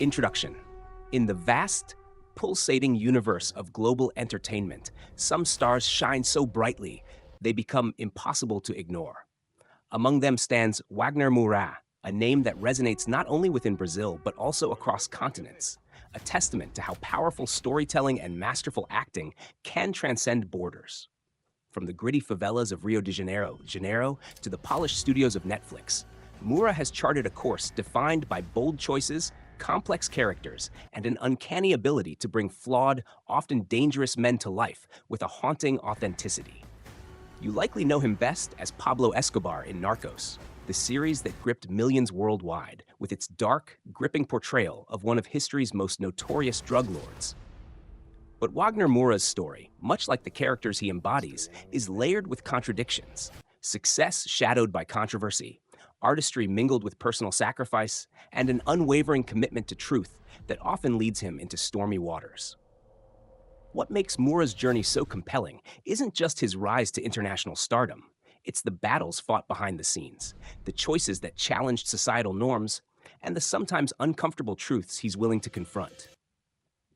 Introduction. In the vast, pulsating universe of global entertainment, some stars shine so brightly they become impossible to ignore. Among them stands Wagner Moura, a name that resonates not only within Brazil but also across continents, a testament to how powerful storytelling and masterful acting can transcend borders. From the gritty favelas of Rio de Janeiro to the polished studios of Netflix, Moura has charted a course defined by bold choices, complex characters, and an uncanny ability to bring flawed, often dangerous men to life with a haunting authenticity. You likely know him best as Pablo Escobar in Narcos, the series that gripped millions worldwide with its dark, gripping portrayal of one of history's most notorious drug lords. But Wagner Moura's story, much like the characters he embodies, is layered with contradictions. Success shadowed by controversy, artistry mingled with personal sacrifice, and an unwavering commitment to truth that often leads him into stormy waters. What makes Moura's journey so compelling isn't just his rise to international stardom. It's the battles fought behind the scenes, the choices that challenged societal norms, and the sometimes uncomfortable truths he's willing to confront.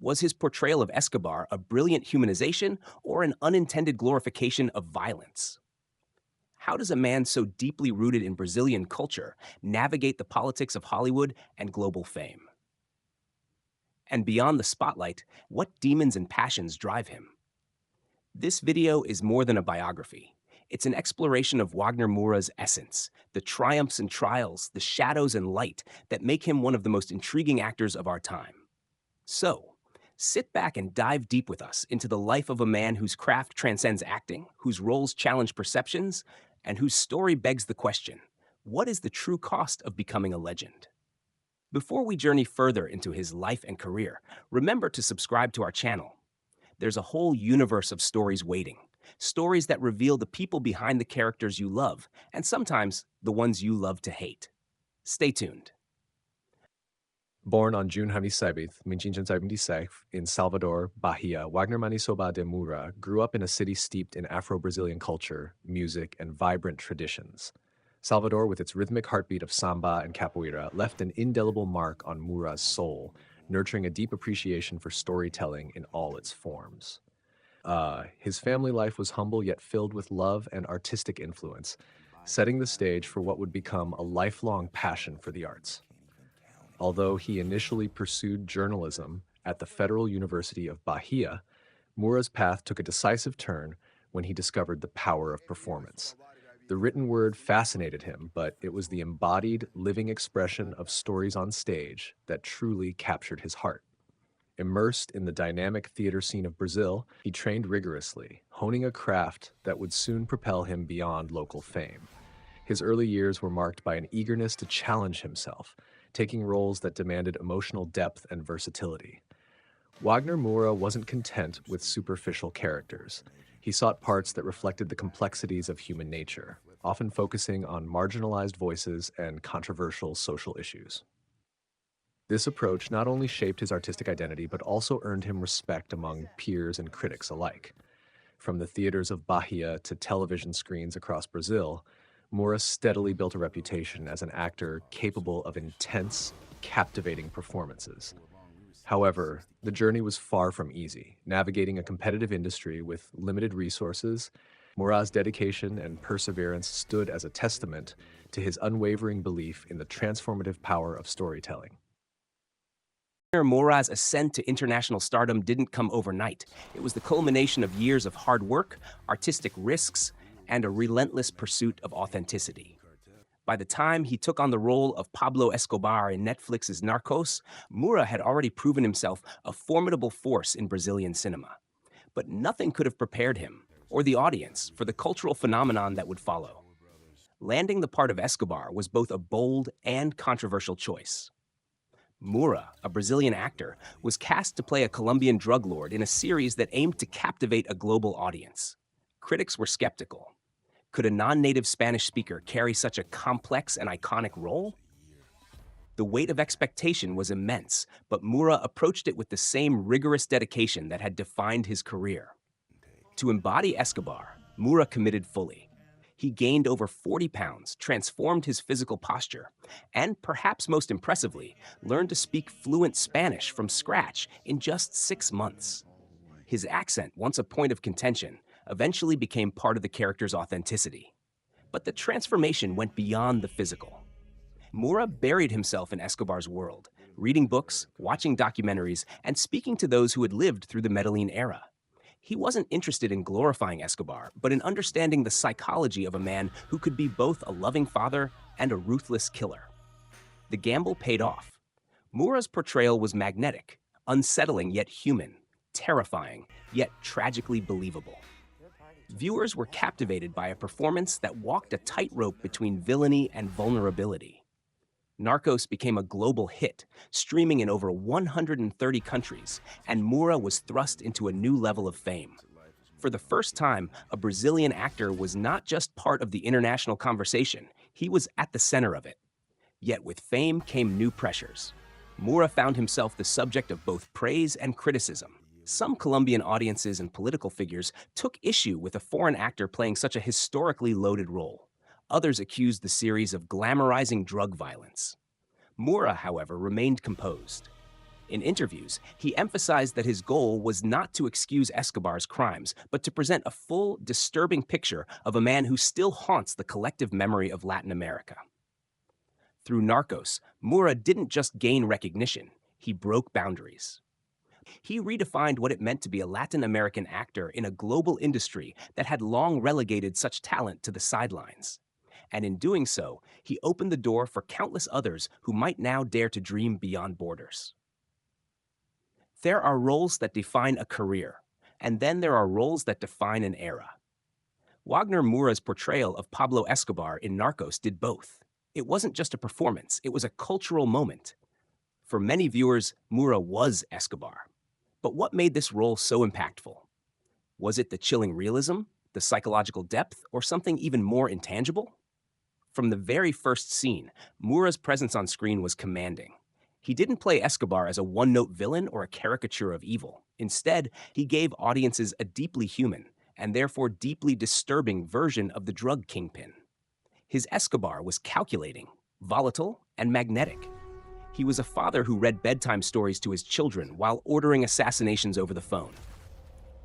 Was his portrayal of Escobar a brilliant humanization or an unintended glorification of violence? How does a man so deeply rooted in Brazilian culture navigate the politics of Hollywood and global fame? And beyond the spotlight, what demons and passions drive him? This video is more than a biography. It's an exploration of Wagner Moura's essence, the triumphs and trials, the shadows and light that make him one of the most intriguing actors of our time. So, sit back and dive deep with us into the life of a man whose craft transcends acting, whose roles challenge perceptions, and whose story begs the question, what is the true cost of becoming a legend? Before we journey further into his life and career, remember to subscribe to our channel. There's a whole universe of stories waiting, stories that reveal the people behind the characters you love, and sometimes the ones you love to hate. Stay tuned. Born on June 27th, 1976, in Salvador, Bahia, Wagner Manisoba de Moura grew up in a city steeped in Afro-Brazilian culture, music, and vibrant traditions. Salvador, with its rhythmic heartbeat of samba and capoeira, left an indelible mark on Moura's soul, nurturing a deep appreciation for storytelling in all its forms. His family life was humble yet filled with love and artistic influence, setting the stage for what would become a lifelong passion for the arts. Although he initially pursued journalism at the Federal University of Bahia, Moura's path took a decisive turn when he discovered the power of performance. The written word fascinated him, but it was the embodied, living expression of stories on stage that truly captured his heart. Immersed in the dynamic theater scene of Brazil, he trained rigorously, honing a craft that would soon propel him beyond local fame. His early years were marked by an eagerness to challenge himself, taking roles that demanded emotional depth and versatility. Wagner Moura wasn't content with superficial characters. He sought parts that reflected the complexities of human nature, often focusing on marginalized voices and controversial social issues. This approach not only shaped his artistic identity, but also earned him respect among peers and critics alike. From the theaters of Bahia to television screens across Brazil, Moura steadily built a reputation as an actor capable of intense, captivating performances. However, the journey was far from easy. Navigating a competitive industry with limited resources, Moura's dedication and perseverance stood as a testament to his unwavering belief in the transformative power of storytelling. Moura's ascent to international stardom didn't come overnight. It was the culmination of years of hard work, artistic risks, and a relentless pursuit of authenticity. By the time he took on the role of Pablo Escobar in Netflix's Narcos, Moura had already proven himself a formidable force in Brazilian cinema. But nothing could have prepared him, or the audience, for the cultural phenomenon that would follow. Landing the part of Escobar was both a bold and controversial choice. Moura, a Brazilian actor, was cast to play a Colombian drug lord in a series that aimed to captivate a global audience. Critics were skeptical. Could a non-native Spanish speaker carry such a complex and iconic role? The weight of expectation was immense, but Moura approached it with the same rigorous dedication that had defined his career. To embody Escobar, Moura committed fully. He gained over 40 pounds, transformed his physical posture, and perhaps most impressively, learned to speak fluent Spanish from scratch in just 6 months. His accent, once a point of contention, eventually became part of the character's authenticity. But the transformation went beyond the physical. Moura buried himself in Escobar's world, reading books, watching documentaries, and speaking to those who had lived through the Medellin era. He wasn't interested in glorifying Escobar, but in understanding the psychology of a man who could be both a loving father and a ruthless killer. The gamble paid off. Moura's portrayal was magnetic, unsettling yet human, terrifying yet tragically believable. Viewers were captivated by a performance that walked a tightrope between villainy and vulnerability. Narcos became a global hit, streaming in over 130 countries, and Moura was thrust into a new level of fame. For the first time, a Brazilian actor was not just part of the international conversation, he was at the center of it. Yet with fame came new pressures. Moura found himself the subject of both praise and criticism. Some Colombian audiences and political figures took issue with a foreign actor playing such a historically loaded role. Others accused the series of glamorizing drug violence. Moura, however, remained composed. In interviews, he emphasized that his goal was not to excuse Escobar's crimes, but to present a full, disturbing picture of a man who still haunts the collective memory of Latin America. Through Narcos, Moura didn't just gain recognition, he broke boundaries. He redefined what it meant to be a Latin American actor in a global industry that had long relegated such talent to the sidelines. And in doing so, he opened the door for countless others who might now dare to dream beyond borders. There are roles that define a career, and then there are roles that define an era. Wagner Moura's portrayal of Pablo Escobar in Narcos did both. It wasn't just a performance, it was a cultural moment. For many viewers, Moura was Escobar. But what made this role so impactful? Was it the chilling realism, the psychological depth, or something even more intangible? From the very first scene, Moura's presence on screen was commanding. He didn't play Escobar as a one-note villain or a caricature of evil. Instead, he gave audiences a deeply human, and therefore deeply disturbing version of the drug kingpin. His Escobar was calculating, volatile, and magnetic. He was a father who read bedtime stories to his children while ordering assassinations over the phone.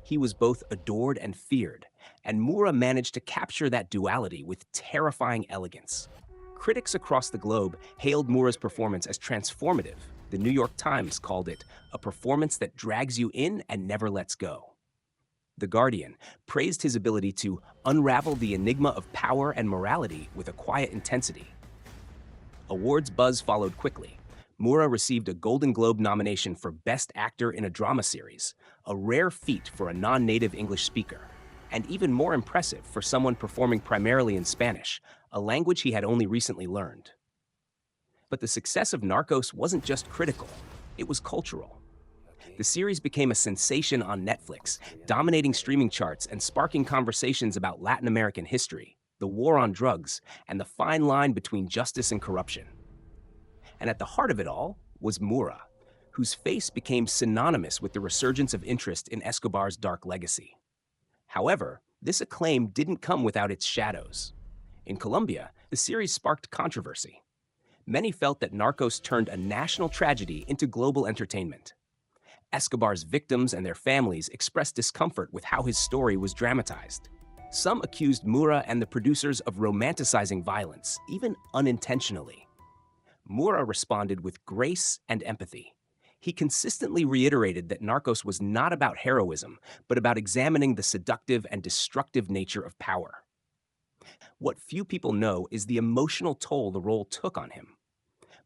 He was both adored and feared, and Moura managed to capture that duality with terrifying elegance. Critics across the globe hailed Moura's performance as transformative. The New York Times called it a performance that drags you in and never lets go. The Guardian praised his ability to unravel the enigma of power and morality with a quiet intensity. Awards buzz followed quickly. Moura received a Golden Globe nomination for Best Actor in a Drama Series, a rare feat for a non-native English speaker, and even more impressive for someone performing primarily in Spanish, a language he had only recently learned. But the success of Narcos wasn't just critical, it was cultural. The series became a sensation on Netflix, dominating streaming charts and sparking conversations about Latin American history, the war on drugs, and the fine line between justice and corruption. And at the heart of it all was Moura, whose face became synonymous with the resurgence of interest in Escobar's dark legacy. However, this acclaim didn't come without its shadows. In Colombia, the series sparked controversy. Many felt that Narcos turned a national tragedy into global entertainment. Escobar's victims and their families expressed discomfort with how his story was dramatized. Some accused Moura and the producers of romanticizing violence, even unintentionally. Moura responded with grace and empathy. He consistently reiterated that Narcos was not about heroism, but about examining the seductive and destructive nature of power. What few people know is the emotional toll the role took on him.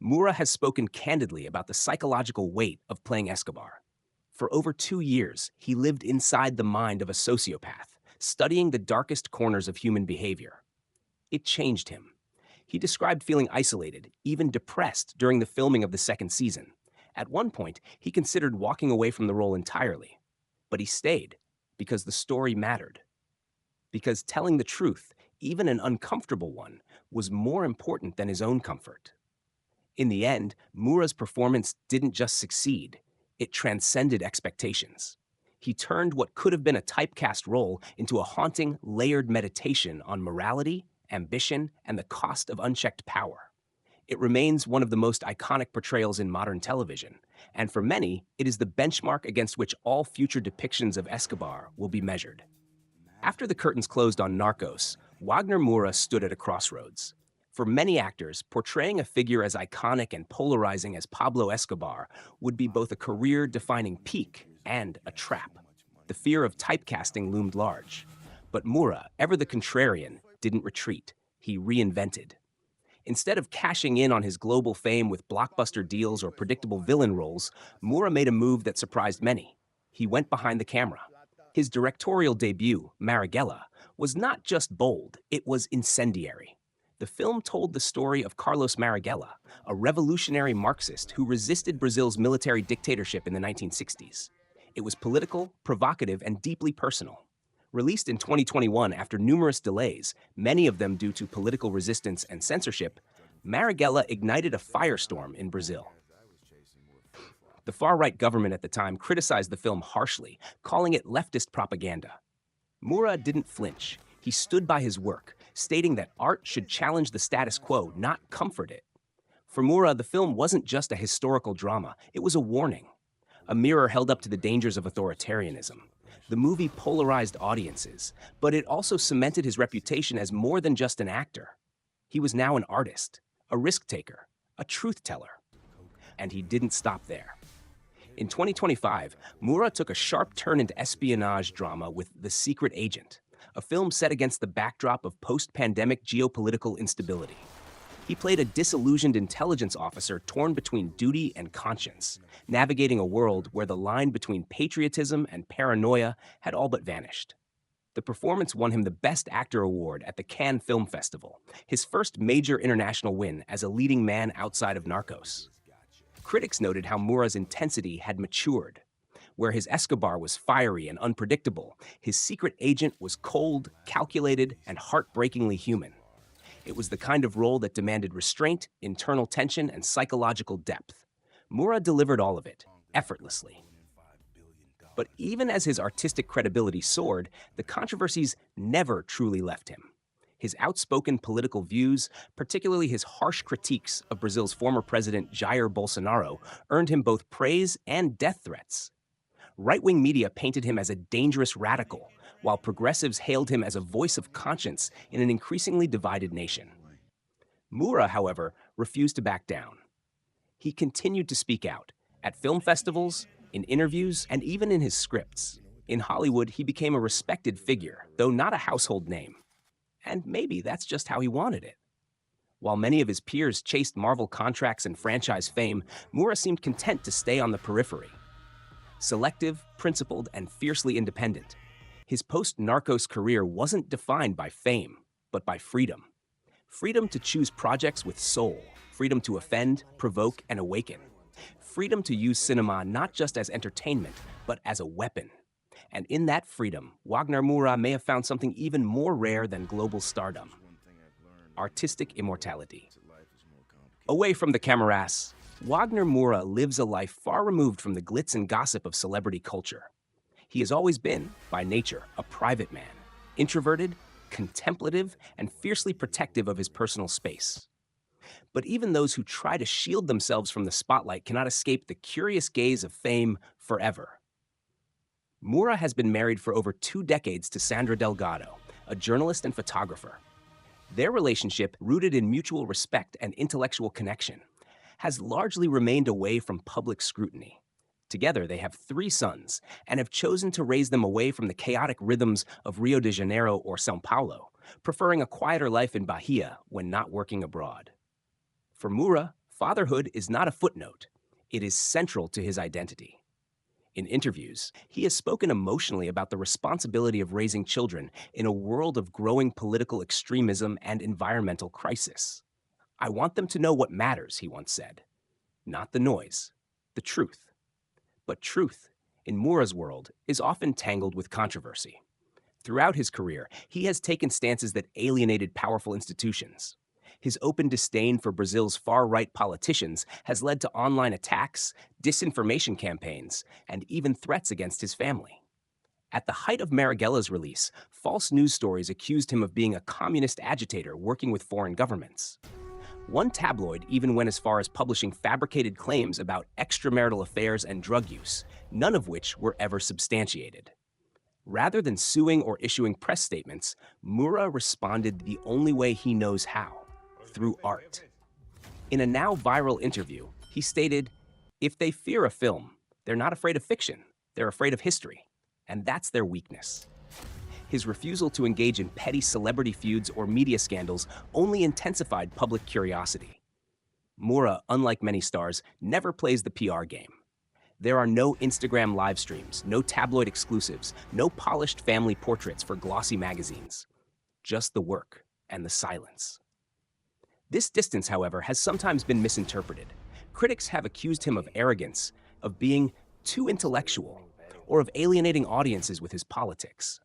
Moura has spoken candidly about the psychological weight of playing Escobar. For over 2 years, he lived inside the mind of a sociopath, studying the darkest corners of human behavior. It changed him. He described feeling isolated, even depressed during the filming of the second season. At one point, he considered walking away from the role entirely. But he stayed, because the story mattered. Because telling the truth, even an uncomfortable one, was more important than his own comfort. In the end, Moura's performance didn't just succeed, it transcended expectations. He turned what could have been a typecast role into a haunting, layered meditation on morality, ambition, and the cost of unchecked power. It remains one of the most iconic portrayals in modern television, and for many, it is the benchmark against which all future depictions of Escobar will be measured. After the curtains closed on Narcos, Wagner Moura stood at a crossroads. For many actors, portraying a figure as iconic and polarizing as Pablo Escobar would be both a career defining peak and a trap. The fear of typecasting loomed large. But Moura, ever the contrarian, didn't retreat. He reinvented. Instead of cashing in on his global fame with blockbuster deals or predictable villain roles, Moura made a move that surprised many. He went behind the camera. His directorial debut, Marighella, was not just bold, it was incendiary. The film told the story of Carlos Marighella, a revolutionary Marxist who resisted Brazil's military dictatorship in the 1960s. It was political, provocative, and deeply personal. Released in 2021 after numerous delays, many of them due to political resistance and censorship, Marighella ignited a firestorm in Brazil. The far-right government at the time criticized the film harshly, calling it leftist propaganda. Moura didn't flinch. He stood by his work, stating that art should challenge the status quo, not comfort it. For Moura, the film wasn't just a historical drama, it was a warning. A mirror held up to the dangers of authoritarianism. The movie polarized audiences, but it also cemented his reputation as more than just an actor. He was now an artist, a risk-taker, a truth-teller. And he didn't stop there. In 2025, Moura took a sharp turn into espionage drama with The Secret Agent, a film set against the backdrop of post-pandemic geopolitical instability. He played a disillusioned intelligence officer torn between duty and conscience, navigating a world where the line between patriotism and paranoia had all but vanished. The performance won him the Best Actor award at the Cannes Film Festival, his first major international win as a leading man outside of Narcos. Critics noted how Moura's intensity had matured. Where his Escobar was fiery and unpredictable, his secret agent was cold, calculated, and heartbreakingly human. It was the kind of role that demanded restraint, internal tension, and psychological depth. Moura delivered all of it, effortlessly. But even as his artistic credibility soared, the controversies never truly left him. His outspoken political views, particularly his harsh critiques of Brazil's former president Jair Bolsonaro, earned him both praise and death threats. Right-wing media painted him as a dangerous radical, while progressives hailed him as a voice of conscience in an increasingly divided nation. Moura, however, refused to back down. He continued to speak out, at film festivals, in interviews, and even in his scripts. In Hollywood, he became a respected figure, though not a household name. And maybe that's just how he wanted it. While many of his peers chased Marvel contracts and franchise fame, Moura seemed content to stay on the periphery. Selective, principled, and fiercely independent, his post-Narcos career wasn't defined by fame, but by freedom. Freedom to choose projects with soul, freedom to offend, provoke, and awaken. Freedom to use cinema not just as entertainment, but as a weapon. And in that freedom, Wagner Moura may have found something even more rare than global stardom: artistic immortality. Away from the cameras, Wagner Moura lives a life far removed from the glitz and gossip of celebrity culture. He has always been, by nature, a private man, introverted, contemplative, and fiercely protective of his personal space. But even those who try to shield themselves from the spotlight cannot escape the curious gaze of fame forever. Moura has been married for over 2 decades to Sandra Delgado, a journalist and photographer. Their relationship, rooted in mutual respect and intellectual connection, has largely remained away from public scrutiny. Together, they have 3 sons and have chosen to raise them away from the chaotic rhythms of Rio de Janeiro or São Paulo, preferring a quieter life in Bahia when not working abroad. For Moura, fatherhood is not a footnote. It is central to his identity. In interviews, he has spoken emotionally about the responsibility of raising children in a world of growing political extremism and environmental crisis. "I want them to know what matters," he once said. Not the noise, the truth. But truth, in Moura's world, is often tangled with controversy. Throughout his career, he has taken stances that alienated powerful institutions. His open disdain for Brazil's far-right politicians has led to online attacks, disinformation campaigns, and even threats against his family. At the height of Marighella''s release, false news stories accused him of being a communist agitator working with foreign governments. One tabloid even went as far as publishing fabricated claims about extramarital affairs and drug use, none of which were ever substantiated. Rather than suing or issuing press statements, Moura responded the only way he knows how, through art. In a now viral interview, he stated, "If they fear a film, they're not afraid of fiction, they're afraid of history, and that's their weakness." His refusal to engage in petty celebrity feuds or media scandals only intensified public curiosity. Moura, unlike many stars, never plays the PR game. There are no Instagram live streams, no tabloid exclusives, no polished family portraits for glossy magazines. Just the work and the silence. This distance, however, has sometimes been misinterpreted. Critics have accused him of arrogance, of being too intellectual, or of alienating audiences with his politics.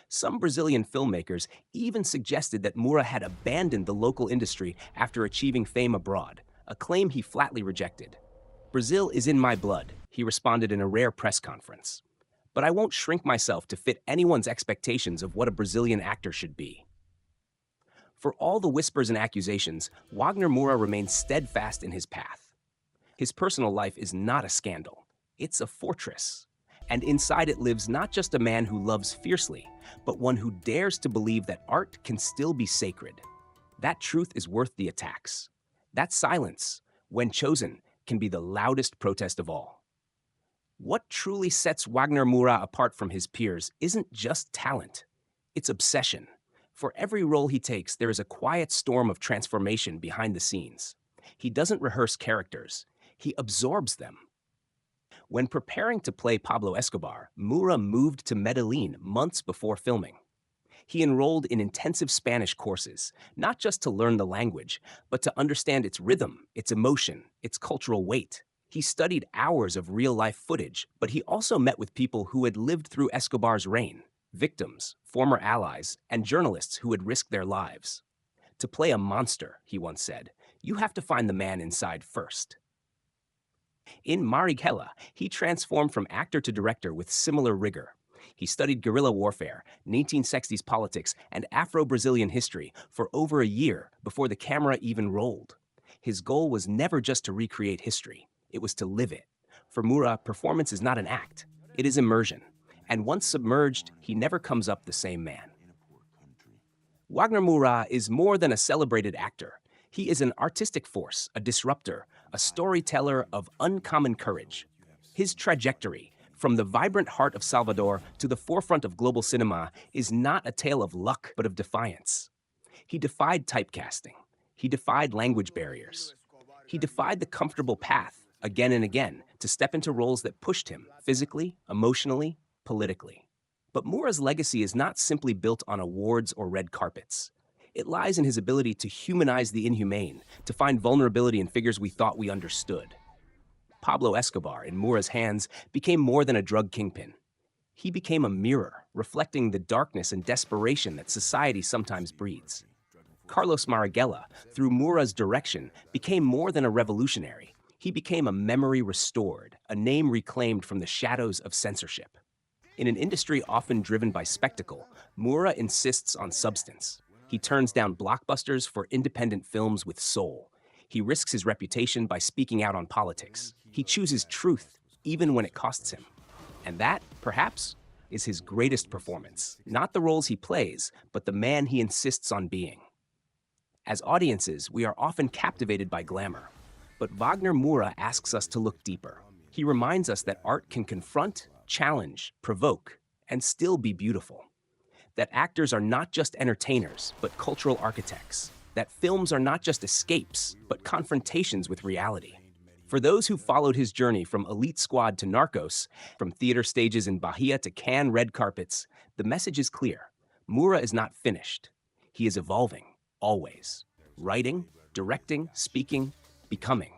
Some Brazilian filmmakers even suggested that Moura had abandoned the local industry after achieving fame abroad, a claim he flatly rejected. "Brazil is in my blood," he responded in a rare press conference. "But I won't shrink myself to fit anyone's expectations of what a Brazilian actor should be." For all the whispers and accusations, Wagner Moura remains steadfast in his path. His personal life is not a scandal, it's a fortress. And inside it lives not just a man who loves fiercely, but one who dares to believe that art can still be sacred. That truth is worth the attacks. That silence, when chosen, can be the loudest protest of all. What truly sets Wagner Moura apart from his peers isn't just talent, it's obsession. For every role he takes, there is a quiet storm of transformation behind the scenes. He doesn't rehearse characters, he absorbs them. When preparing to play Pablo Escobar, Moura moved to Medellin months before filming. He enrolled in intensive Spanish courses, not just to learn the language, but to understand its rhythm, its emotion, its cultural weight. He studied hours of real-life footage, but he also met with people who had lived through Escobar's reign, victims, former allies, and journalists who had risked their lives. "To play a monster," he once said, "you have to find the man inside first." In Marighella, he transformed from actor to director with similar rigor. He studied guerrilla warfare, 1960s politics, and Afro-Brazilian history for over a year before the camera even rolled. His goal was never just to recreate history, it was to live it. For Moura, performance is not an act, it is immersion. And once submerged, he never comes up the same man. Wagner Moura is more than a celebrated actor. He is an artistic force, a disruptor, a storyteller of uncommon courage. His trajectory, from the vibrant heart of Salvador to the forefront of global cinema, is not a tale of luck, but of defiance. He defied typecasting. He defied language barriers. He defied the comfortable path, again and again, to step into roles that pushed him, physically, emotionally, politically. But Moura's legacy is not simply built on awards or red carpets. It lies in his ability to humanize the inhumane, to find vulnerability in figures we thought we understood. Pablo Escobar, in Moura's hands, became more than a drug kingpin. He became a mirror, reflecting the darkness and desperation that society sometimes breeds. Carlos Marighella, through Moura's direction, became more than a revolutionary. He became a memory restored, a name reclaimed from the shadows of censorship. In an industry often driven by spectacle, Moura insists on substance. He turns down blockbusters for independent films with soul. He risks his reputation by speaking out on politics. He chooses truth, even when it costs him. And that, perhaps, is his greatest performance. Not the roles he plays, but the man he insists on being. As audiences, we are often captivated by glamour. But Wagner Moura asks us to look deeper. He reminds us that art can confront, challenge, provoke, and still be beautiful. That actors are not just entertainers, but cultural architects. That films are not just escapes, but confrontations with reality. For those who followed his journey from Elite Squad to Narcos, from theater stages in Bahia to Cannes red carpets, the message is clear. Moura is not finished. He is evolving, always. Writing, directing, speaking, becoming.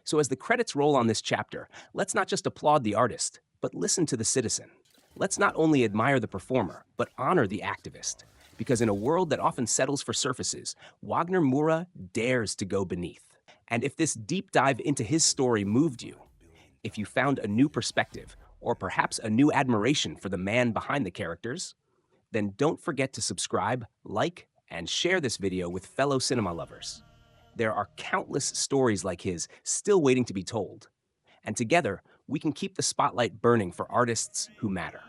So as the credits roll on this chapter, let's not just applaud the artist, but listen to the citizen. Let's not only admire the performer, but honor the activist. Because in a world that often settles for surfaces, Wagner Moura dares to go beneath. And if this deep dive into his story moved you, if you found a new perspective, or perhaps a new admiration for the man behind the characters, then don't forget to subscribe, like, and share this video with fellow cinema lovers. There are countless stories like his still waiting to be told, and together we can keep the spotlight burning for artists who matter.